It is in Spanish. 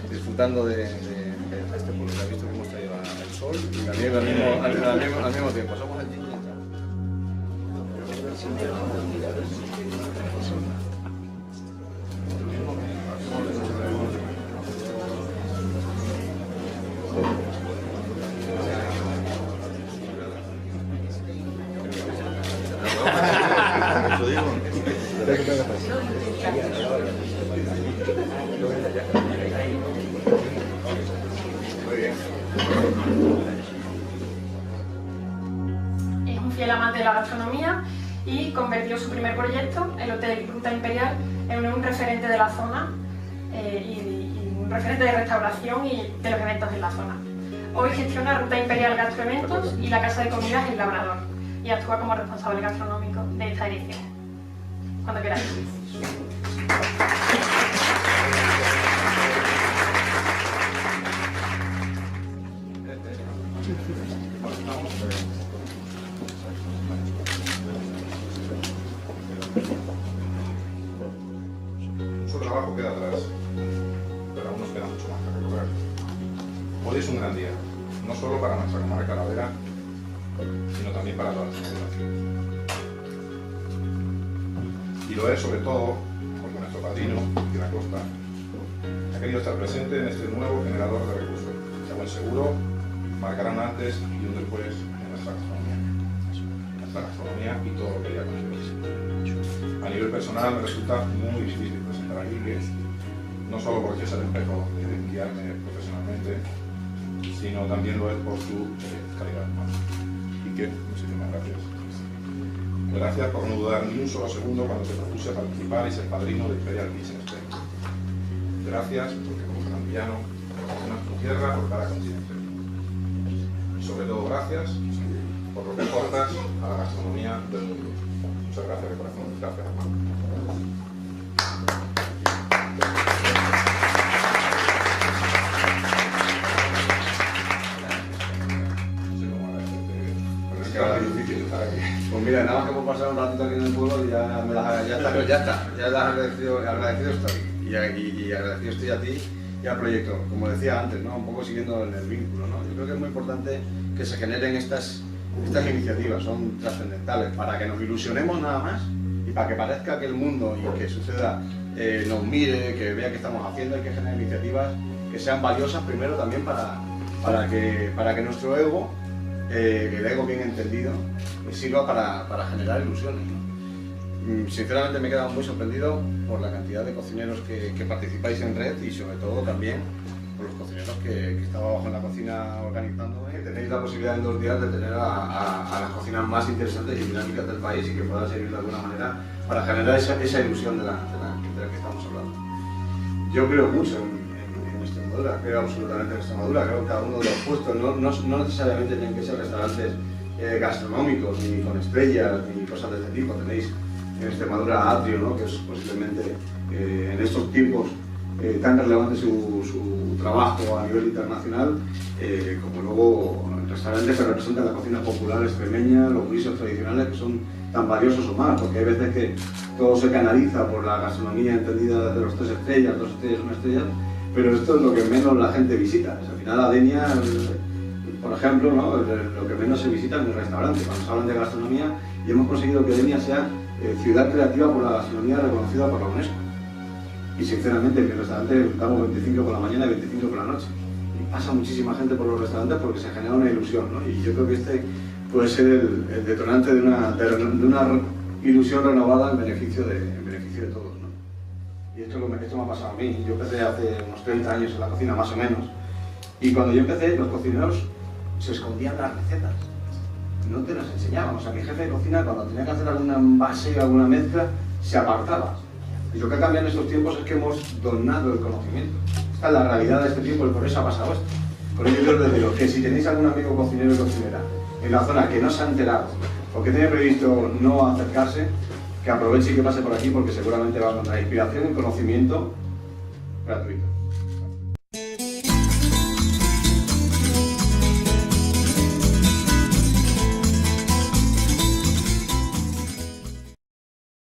Disfrutando de este pueblo que ha visto que hemos traído el sol y la nieve al mismo tiempo. Somos el Es un fiel amante de la gastronomía y convirtió su primer proyecto, el Hotel Ruta Imperial, en un referente de la zona y un referente de restauración y de los eventos en la zona. Hoy gestiona Ruta Imperial Gastroeventos y la Casa de Comidas El Labrador y actúa como responsable gastronómico de esta edición. Cuando queráis. Su trabajo queda atrás, pero aún nos queda mucho más que recorrer. Hoy es un gran día, no solo para nuestra comarca lavera, sino también para toda la sociedad. Y lo es sobre todo porque nuestro padrino, de la Costa, ha querido estar presente en este nuevo generador de recursos, que a buen seguro marcará un antes y un después en nuestra gastronomía y todo lo que ella conlleva. A nivel personal me resulta muy difícil presentar aquí que no solo porque es el espejo de guiarme profesionalmente, sino también lo es por su calidad humana. Y que, muchísimas gracias. Gracias por no dudar ni un solo segundo cuando te propuse participar y ser padrino de Imperial Kitchen Spain. Gracias porque como colombiano promocionas tu tierra por cada continente. Y sobre todo gracias por lo que aportas a la gastronomía del mundo. Muchas gracias de corazón. Gracias, hermano. Pues mira, nada más que por pasar un ratito aquí en el pueblo y ya agradecido estoy. Y agradecido estoy a ti y al proyecto, como decía antes, ¿no? Un poco siguiendo en el vínculo, ¿no? Yo creo que es muy importante que se generen estas iniciativas, son trascendentales, para que nos ilusionemos nada más y para que parezca que el mundo y que suceda nos mire, que vea qué estamos haciendo y que generen iniciativas que sean valiosas primero también para que nuestro ego, el ego bien entendido, sirva para generar ilusiones, ¿no? Sinceramente me he quedado muy sorprendido por la cantidad de cocineros que participáis en red y sobre todo también por los cocineros que estaba abajo en la cocina organizándome. Tenéis la posibilidad en 2 días de tener a las cocinas más interesantes y dinámicas del país y que puedan servir de alguna manera para generar esa ilusión de la que estamos hablando. Yo creo mucho en este modelo. Extremadura, creo absolutamente en Extremadura, creo que cada uno de los puestos, no necesariamente tienen que ser restaurantes gastronómicos, ni con estrellas, ni cosas de este tipo. Tenéis en Extremadura Atrio, ¿no? Que es posiblemente en estos tiempos tan relevante su trabajo a nivel internacional, como luego restaurantes que representan la cocina popular extremeña, los guisos tradicionales que son tan valiosos o más, porque hay veces que todo se canaliza por la gastronomía entendida desde los 3 estrellas, 2 estrellas, 1 estrella, pero esto es lo que menos la gente visita. Al final la Denia, por ejemplo, ¿no? Lo que menos se visita en el restaurante, cuando se hablan de gastronomía, y hemos conseguido que Denia sea ciudad creativa por la gastronomía reconocida por la UNESCO. Y sinceramente en mi restaurante damos 25 por la mañana y 25 por la noche. Y pasa muchísima gente por los restaurantes porque se genera una ilusión, ¿no? Y yo creo que este puede ser el detonante de una ilusión renovada en beneficio de todos, ¿no? Y esto me ha pasado a mí. Yo empecé hace unos 30 años en la cocina, más o menos. Y cuando yo empecé, los cocineros se escondían de las recetas. No te las enseñaban. O sea, mi jefe de cocina, cuando tenía que hacer alguna base, alguna mezcla, se apartaba. Y lo que ha cambiado en estos tiempos es que hemos donado el conocimiento. Esta es la realidad de este tiempo y por eso ha pasado esto. Por ello yo les digo que si tenéis algún amigo cocinero y cocinera en la zona que no se ha enterado o que tiene previsto no acercarse, que aproveche y que pase por aquí porque seguramente va a encontrar inspiración y conocimiento gratuito.